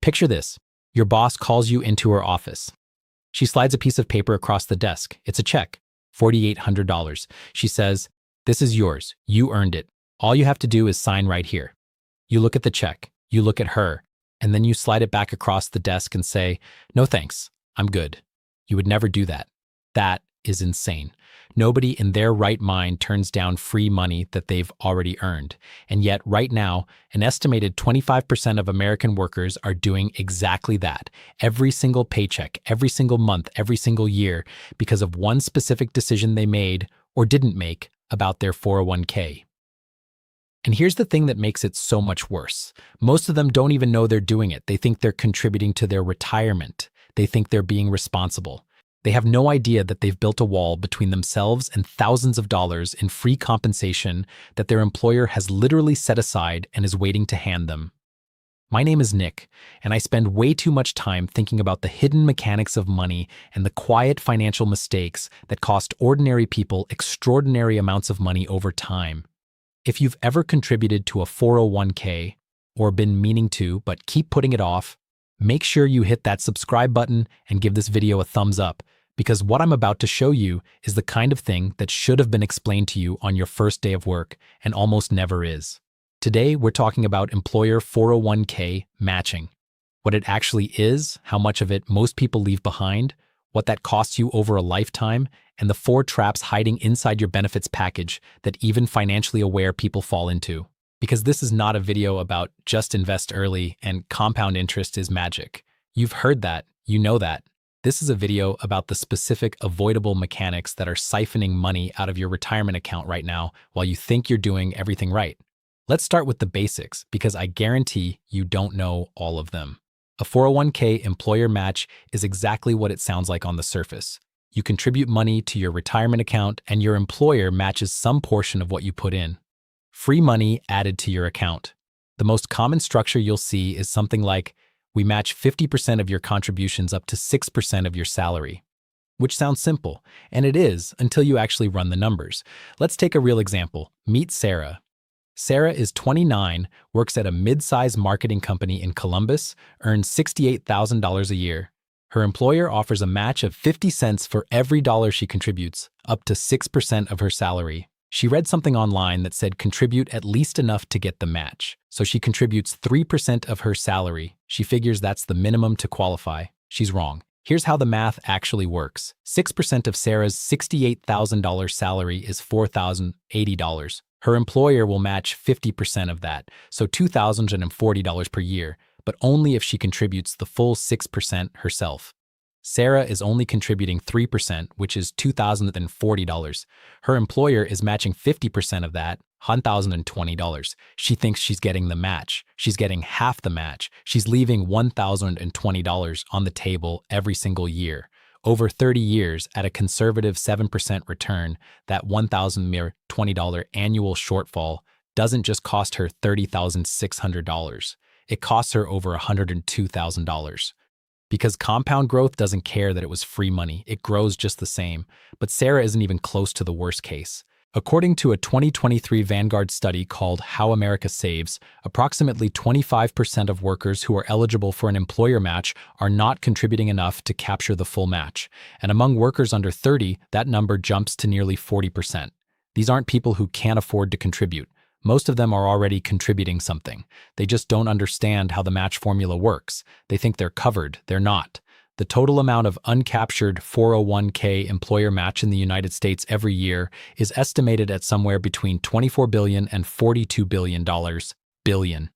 Picture this. Your boss calls you into her office. She slides a piece of paper across the desk. It's a check, $4,800. She says, "This is yours. You earned it. All you have to do is sign right here." You look at the check, you look at her, and then you slide it back across the desk and say, "No thanks, I'm good." You would never do that. That is insane. Nobody in their right mind turns down free money that they've already earned. And yet, right now, an estimated 25% of American workers are doing exactly that. Every single paycheck, every single month, every single year, because of one specific decision they made or didn't make about their 401k. And here's the thing that makes it so much worse. Most of them don't even know they're doing it. They think they're contributing to their retirement. They think they're being responsible. They have no idea that they've built a wall between themselves and thousands of dollars in free compensation that their employer has literally set aside and is waiting to hand them. My name is Nick, and I spend way too much time thinking about the hidden mechanics of money and the quiet financial mistakes that cost ordinary people extraordinary amounts of money over time. If you've ever contributed to a 401k or been meaning to but keep putting it off, make sure you hit that subscribe button and give this video a thumbs up, because what I'm about to show you is the kind of thing that should have been explained to you on your first day of work and almost never is. Today, we're talking about employer 401k matching. What it actually is, how much of it most people leave behind, what that costs you over a lifetime, and the 4 traps hiding inside your benefits package that even financially aware people fall into. Because this is not a video about just invest early and compound interest is magic. You've heard that, you know that. This is a video about the specific avoidable mechanics that are siphoning money out of your retirement account right now while you think you're doing everything right. Let's start with the basics, because I guarantee you don't know all of them. A 401k employer match is exactly what it sounds like on the surface. You contribute money to your retirement account and your employer matches some portion of what you put in. Free money added to your account. The most common structure you'll see is something like, we match 50% of your contributions up to 6% of your salary. Which sounds simple, and it is until you actually run the numbers. Let's take a real example. Meet Sarah. Sarah is 29, works at a mid-size marketing company in Columbus, earns $68,000 a year. Her employer offers a match of 50 cents for every dollar she contributes, up to 6% of her salary. She read something online that said contribute at least enough to get the match. So she contributes 3% of her salary. She figures that's the minimum to qualify. She's wrong. Here's how the math actually works. 6% of Sarah's $68,000 salary is $4,080. Her employer will match 50% of that, so $2,040 per year, but only if she contributes the full 6% herself. Sarah is only contributing 3%, which is $2,040. Her employer is matching 50% of that, $1,020. She thinks she's getting the match. She's getting half the match. She's leaving $1,020 on the table every single year. Over 30 years, at a conservative 7% return, that $1,020 annual shortfall doesn't just cost her $30,600. It costs her over $102,000. Because compound growth doesn't care that it was free money, it grows just the same. But Sarah isn't even close to the worst case. According to a 2023 Vanguard study called How America Saves, approximately 25% of workers who are eligible for an employer match are not contributing enough to capture the full match. And among workers under 30, that number jumps to nearly 40%. These aren't people who can't afford to contribute. Most of them are already contributing something. They just don't understand how the match formula works. They think they're covered. They're not. The total amount of uncaptured 401k employer match in the United States every year is estimated at somewhere between $24 billion and $42 billion. Billion.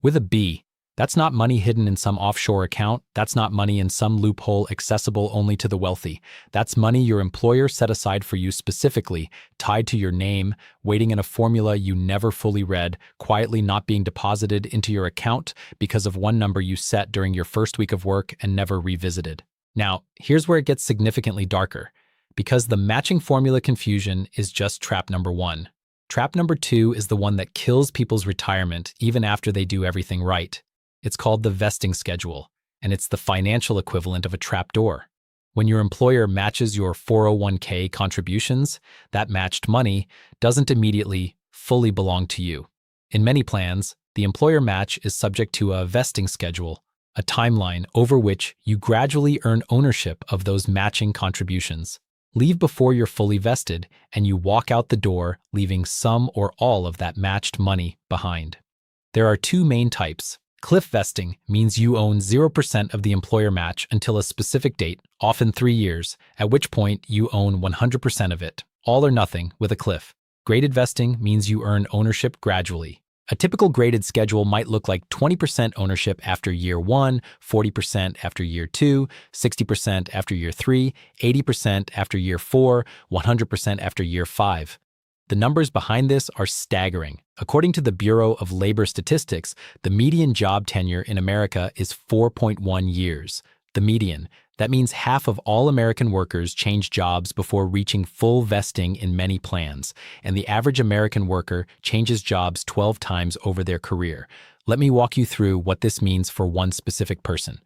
With a B. That's not money hidden in some offshore account. That's not money in some loophole accessible only to the wealthy. That's money your employer set aside for you specifically, tied to your name, waiting in a formula you never fully read, quietly not being deposited into your account because of one number you set during your first week of work and never revisited. Now, here's where it gets significantly darker, because the matching formula confusion is just trap number 1. Trap number 2 is the one that kills people's retirement even after they do everything right. It's called the vesting schedule, and it's the financial equivalent of a trapdoor. When your employer matches your 401k contributions, that matched money doesn't immediately fully belong to you. In many plans, the employer match is subject to a vesting schedule, a timeline over which you gradually earn ownership of those matching contributions. Leave before you're fully vested, and you walk out the door, leaving some or all of that matched money behind. There are two main types. Cliff vesting means you own 0% of the employer match until a specific date, often 3 years, at which point you own 100% of it, all or nothing with a cliff. Graded vesting means you earn ownership gradually. A typical graded schedule might look like 20% ownership after year 1, 40% after year 2, 60% after year 3, 80% after year 4, 100% after year 5. The numbers behind this are staggering. According to the Bureau of Labor Statistics, the median job tenure in America is 4.1 years. The median. That means half of all American workers change jobs before reaching full vesting in many plans, and the average American worker changes jobs 12 times over their career. Let me walk you through what this means for one specific person.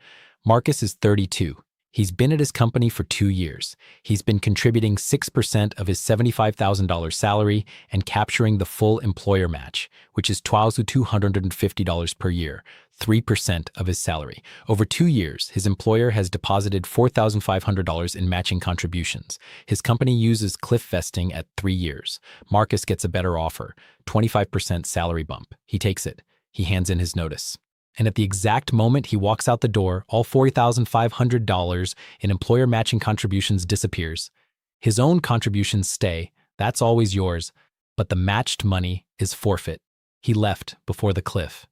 Marcus is 32. He's been at his company for 2 years. He's been contributing 6% of his $75,000 salary and capturing the full employer match, which is $1,250 per year, 3% of his salary. Over 2 years, his employer has deposited $4,500 in matching contributions. His company uses cliff vesting at 3 years. Marcus gets a better offer, 25% salary bump. He takes it. He hands in his notice. And at the exact moment he walks out the door, all $4,500 in employer matching contributions disappears. His own contributions stay, that's always yours, but the matched money is forfeit. He left before the cliff.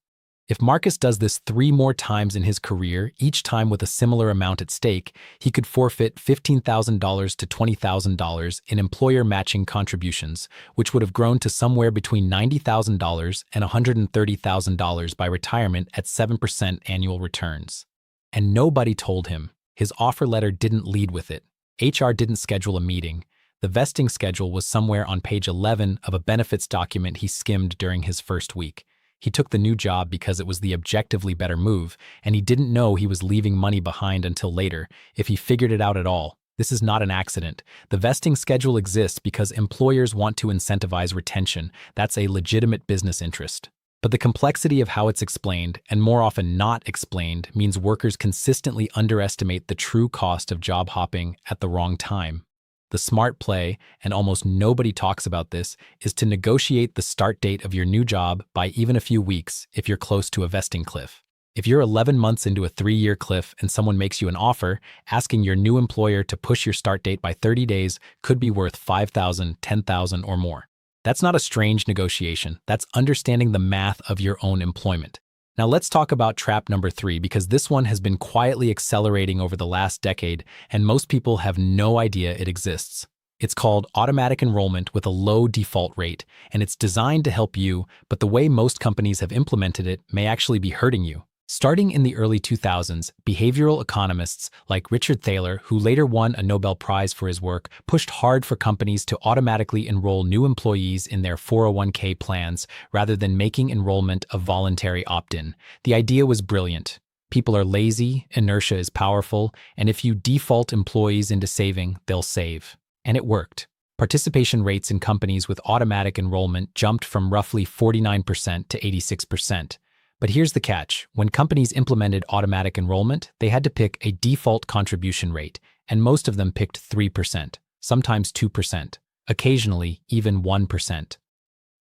If Marcus does this 3 more times in his career, each time with a similar amount at stake, he could forfeit $15,000 to $20,000 in employer matching contributions, which would have grown to somewhere between $90,000 and $130,000 by retirement at 7% annual returns. And nobody told him. His offer letter didn't lead with it. HR didn't schedule a meeting. The vesting schedule was somewhere on page 11 of a benefits document he skimmed during his first week. He took the new job because it was the objectively better move, and he didn't know he was leaving money behind until later, if he figured it out at all. This is not an accident. The vesting schedule exists because employers want to incentivize retention. That's a legitimate business interest. But the complexity of how it's explained, and more often not explained, means workers consistently underestimate the true cost of job hopping at the wrong time. The smart play, and almost nobody talks about this, is to negotiate the start date of your new job by even a few weeks if you're close to a vesting cliff. If you're 11 months into a 3-year cliff and someone makes you an offer, asking your new employer to push your start date by 30 days could be worth $5,000, $10,000, or more. That's not a strange negotiation. That's understanding the math of your own employment. Now let's talk about trap number 3, because this one has been quietly accelerating over the last decade, and most people have no idea it exists. It's called automatic enrollment with a low default rate, and it's designed to help you, but the way most companies have implemented it may actually be hurting you. Starting in the early 2000s, behavioral economists like Richard Thaler, who later won a Nobel Prize for his work, pushed hard for companies to automatically enroll new employees in their 401k plans rather than making enrollment a voluntary opt-in. The idea was brilliant. People are lazy, inertia is powerful, and if you default employees into saving, they'll save. And it worked. Participation rates in companies with automatic enrollment jumped from roughly 49% to 86%. But here's the catch. When companies implemented automatic enrollment, they had to pick a default contribution rate, and most of them picked 3%, sometimes 2%, occasionally even 1%.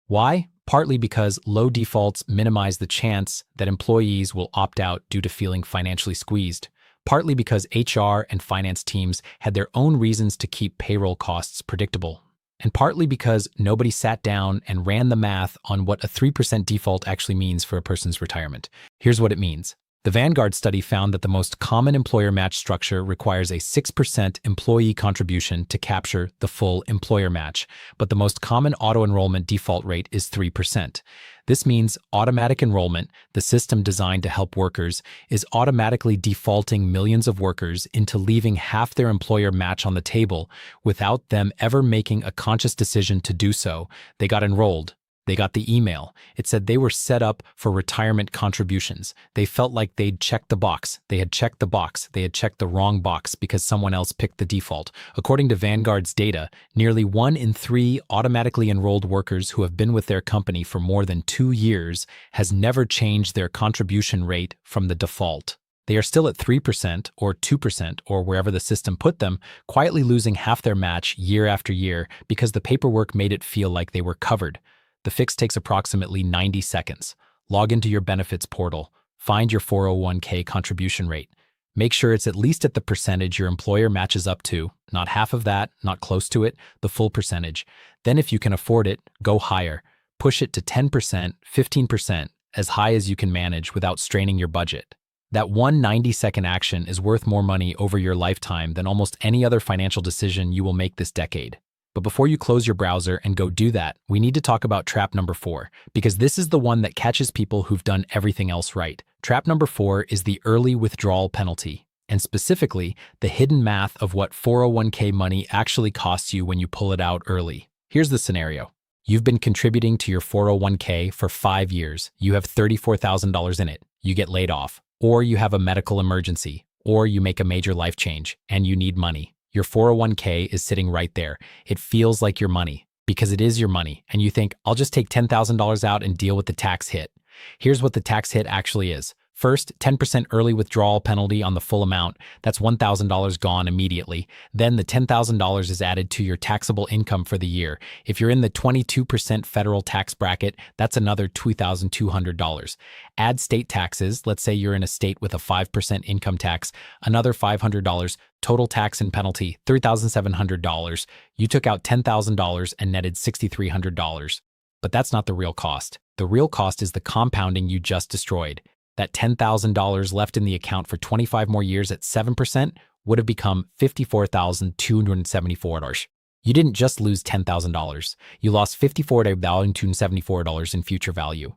Why? Partly because low defaults minimize the chance that employees will opt out due to feeling financially squeezed, partly because HR and finance teams had their own reasons to keep payroll costs predictable, and partly because nobody sat down and ran the math on what a 3% default actually means for a person's retirement. Here's what it means. The Vanguard study found that the most common employer match structure requires a 6% employee contribution to capture the full employer match, but the most common auto-enrollment default rate is 3%. This means automatic enrollment, the system designed to help workers, is automatically defaulting millions of workers into leaving half their employer match on the table without them ever making a conscious decision to do so. They got enrolled. They got the email. It said they were set up for retirement contributions. They felt like they'd checked the box. They had checked the box. They had checked the wrong box because someone else picked the default. According to Vanguard's data, nearly 1 in 3 automatically enrolled workers who have been with their company for more than 2 years has never changed their contribution rate from the default. They are still at 3% or 2% or wherever the system put them, quietly losing half their match year after year because the paperwork made it feel like they were covered. The fix takes approximately 90 seconds. Log into your benefits portal. Find your 401k contribution rate. Make sure it's at least at the percentage your employer matches up to, not half of that, not close to it, the full percentage. Then if you can afford it, go higher. Push it to 10%, 15%, as high as you can manage without straining your budget. That one 90-second action is worth more money over your lifetime than almost any other financial decision you will make this decade. But before you close your browser and go do that, we need to talk about trap number 4, because this is the one that catches people who've done everything else right. Trap number 4 is the early withdrawal penalty, and specifically, the hidden math of what 401k money actually costs you when you pull it out early. Here's the scenario. You've been contributing to your 401k for 5 years. You have $34,000 in it. You get laid off, or you have a medical emergency, or you make a major life change, and you need money. Your 401k is sitting right there. It feels like your money, because it is your money, and you think, I'll just take $10,000 out and deal with the tax hit. Here's what the tax hit actually is. First, 10% early withdrawal penalty on the full amount. That's $1,000 gone immediately. Then the $10,000 is added to your taxable income for the year. If you're in the 22% federal tax bracket, that's another $2,200. Add state taxes. Let's say you're in a state with a 5% income tax, another $500. Total tax and penalty, $3,700. You took out $10,000 and netted $6,300. But that's not the real cost. The real cost is the compounding you just destroyed. That $10,000 left in the account for 25 more years at 7% would have become $54,274. You didn't just lose $10,000. You lost $54,274 in future value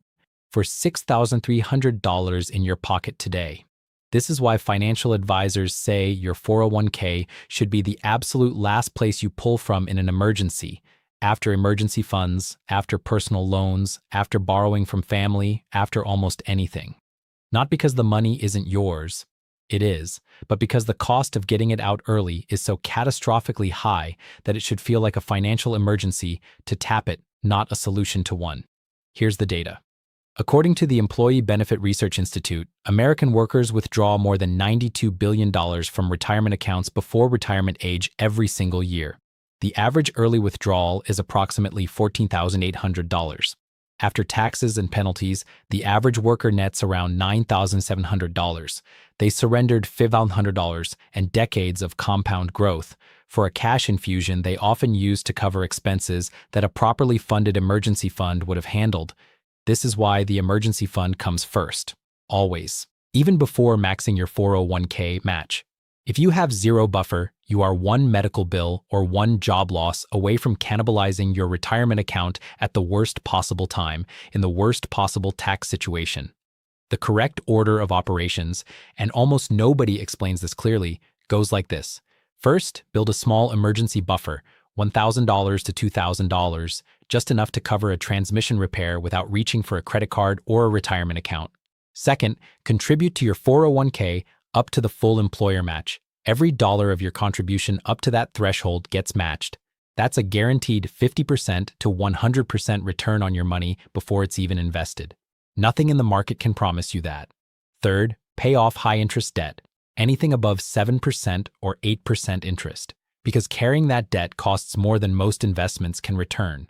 for $6,300 in your pocket today. This is why financial advisors say your 401k should be the absolute last place you pull from in an emergency, after emergency funds, after personal loans, after borrowing from family, after almost anything. Not because the money isn't yours, it is, but because the cost of getting it out early is so catastrophically high that it should feel like a financial emergency to tap it, not a solution to one. Here's the data. According to the Employee Benefit Research Institute, American workers withdraw more than $92 billion from retirement accounts before retirement age every single year. The average early withdrawal is approximately $14,800. After taxes and penalties, the average worker nets around $9,700. They surrendered $500 and decades of compound growth for a cash infusion they often use to cover expenses that a properly funded emergency fund would have handled. This is why the emergency fund comes first, always, even before maxing your 401k match. If you have zero buffer, you are one medical bill or one job loss away from cannibalizing your retirement account at the worst possible time, in the worst possible tax situation. The correct order of operations, and almost nobody explains this clearly, goes like this. First, build a small emergency buffer, $1,000 to $2,000, just enough to cover a transmission repair without reaching for a credit card or a retirement account. Second, contribute to your 401k up to the full employer match. Every dollar of your contribution up to that threshold gets matched. That's a guaranteed 50% to 100% return on your money before it's even invested. Nothing in the market can promise you that. Third, pay off high-interest debt, anything above 7% or 8% interest, because carrying that debt costs more than most investments can return.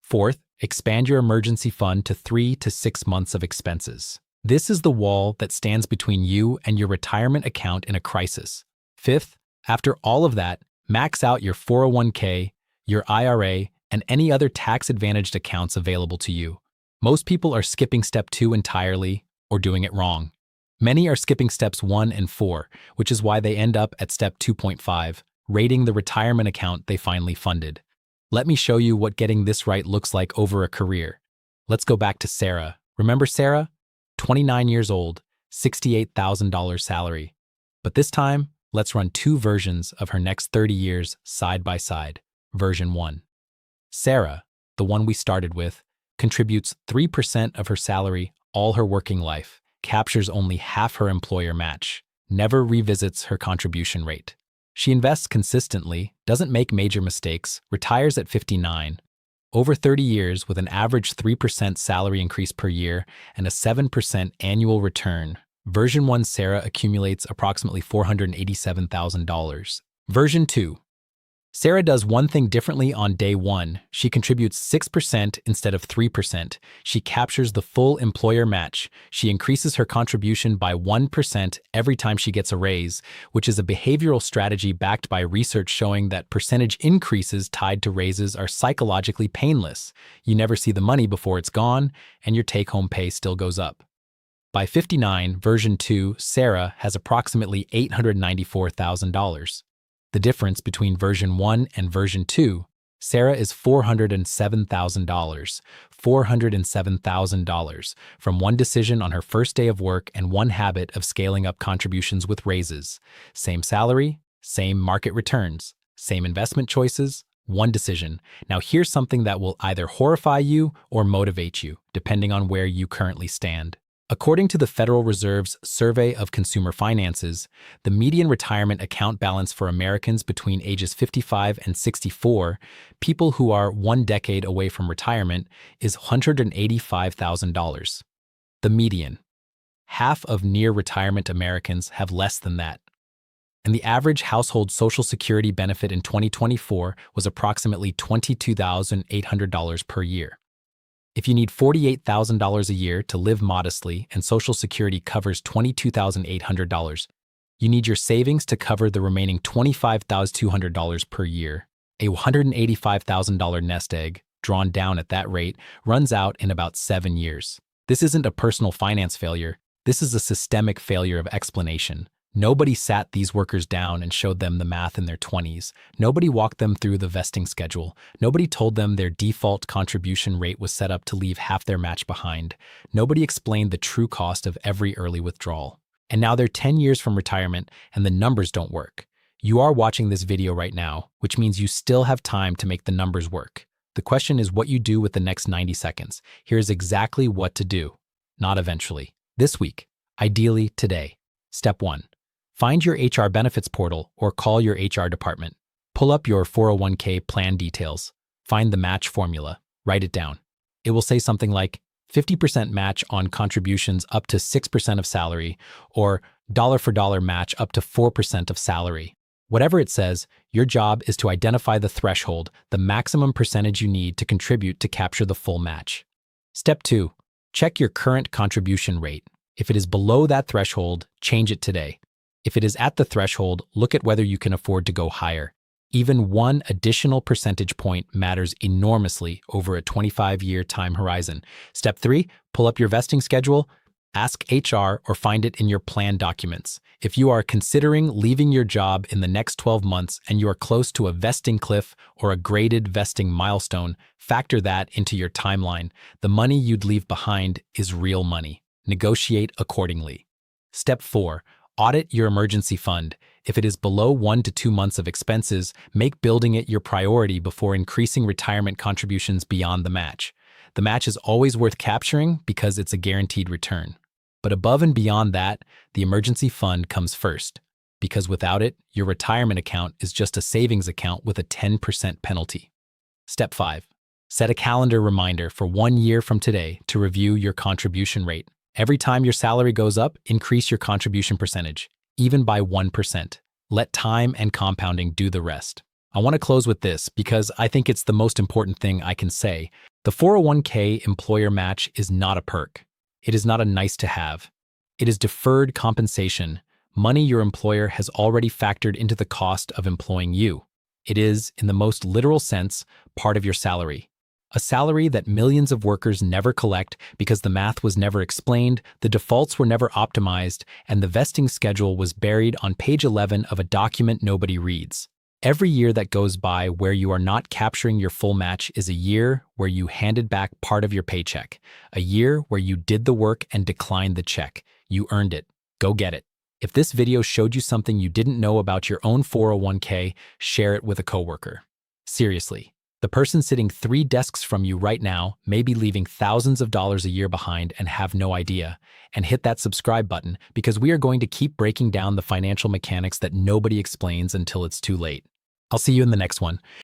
Fourth, expand your emergency fund to 3 to 6 months of expenses. This is the wall that stands between you and your retirement account in a crisis. Fifth, after all of that, max out your 401k, your IRA, and any other tax-advantaged accounts available to you. Most people are skipping step 2 entirely or doing it wrong. Many are skipping steps 1 and 4, which is why they end up at step 2.5, rating the retirement account they finally funded. Let me show you what getting this right looks like over a career. Let's go back to Sarah. Remember Sarah? 29 years old, $68,000 salary. But this time, let's run 2 versions of her next 30 years side by side. Version 1. Sarah, the one we started with, contributes 3% of her salary all her working life, captures only half her employer match, never revisits her contribution rate. She invests consistently, doesn't make major mistakes, retires at 59. Over 30 years with an average 3% salary increase per year and a 7% annual return. Version 1 Sarah accumulates approximately $487,000. Version 2 Sarah does one thing differently on day 1. She contributes 6% instead of 3%. She captures the full employer match. She increases her contribution by 1% every time she gets a raise, which is a behavioral strategy backed by research showing that percentage increases tied to raises are psychologically painless. You never see the money before it's gone, and your take-home pay still goes up. By 59, version 2, Sarah has approximately $894,000. The difference between version 1 and version 2, Sarah is $407,000. $407,000 from one decision on her first day of work and one habit of scaling up contributions with raises. Same salary, same market returns, same investment choices, one decision. Now here's something that will either horrify you or motivate you, depending on where you currently stand. According to the Federal Reserve's Survey of Consumer Finances, the median retirement account balance for Americans between ages 55 and 64, people who are 1 decade away from retirement, is $185,000. The median. Half of near-retirement Americans have less than that. And the average household Social Security benefit in 2024 was approximately $22,800 per year. If you need $48,000 a year to live modestly and Social Security covers $22,800, you need your savings to cover the remaining $25,200 per year. A $185,000 nest egg, drawn down at that rate, runs out in about 7 years. This isn't a personal finance failure. This is a systemic failure of explanation. Nobody sat these workers down and showed them the math in their 20s. Nobody walked them through the vesting schedule. Nobody told them their default contribution rate was set up to leave half their match behind. Nobody explained the true cost of every early withdrawal. And now they're 10 years from retirement and the numbers don't work. You are watching this video right now, which means you still have time to make the numbers work. The question is what you do with the next 90 seconds. Here's exactly what to do. Not eventually. This week. Ideally today. Step 1. Find your HR benefits portal or call your HR department. Pull up your 401k plan details. Find the match formula. Write it down. It will say something like 50% match on contributions up to 6% of salary or dollar for dollar match up to 4% of salary. Whatever it says, your job is to identify the threshold, the maximum percentage you need to contribute to capture the full match. Step 2. Check your current contribution rate. If it is below that threshold, change it today. If it is at the threshold, look at whether you can afford to go higher. Even one additional percentage point matters enormously over a 25-year time horizon. Step 3, pull up your vesting schedule, ask HR or find it in your plan documents. If you are considering leaving your job in the next 12 months and you are close to a vesting cliff or a graded vesting milestone, factor that into your timeline. The money you'd leave behind is real money. Negotiate accordingly. Step 4. Audit your emergency fund. If it is below 1 to 2 months of expenses, make building it your priority before increasing retirement contributions beyond the match. The match is always worth capturing because it's a guaranteed return. But above and beyond that, the emergency fund comes first, because without it, your retirement account is just a savings account with a 10% penalty. Step 5. Set a calendar reminder for 1 year from today to review your contribution rate. Every time your salary goes up, increase your contribution percentage, even by 1%. Let time and compounding do the rest. I want to close with this because I think it's the most important thing I can say. The 401k employer match is not a perk. It is not a nice to have. It is deferred compensation, money your employer has already factored into the cost of employing you. It is, in the most literal sense, part of your salary. A salary that millions of workers never collect because the math was never explained, the defaults were never optimized, and the vesting schedule was buried on page 11 of a document nobody reads. Every year that goes by where you are not capturing your full match is a year where you handed back part of your paycheck, a year where you did the work and declined the check. You earned it. Go get it. If this video showed you something you didn't know about your own 401k, share it with a coworker. Seriously. The person sitting 3 desks from you right now may be leaving thousands of dollars a year behind and have no idea. And hit that subscribe button because we are going to keep breaking down the financial mechanics that nobody explains until it's too late. I'll see you in the next one.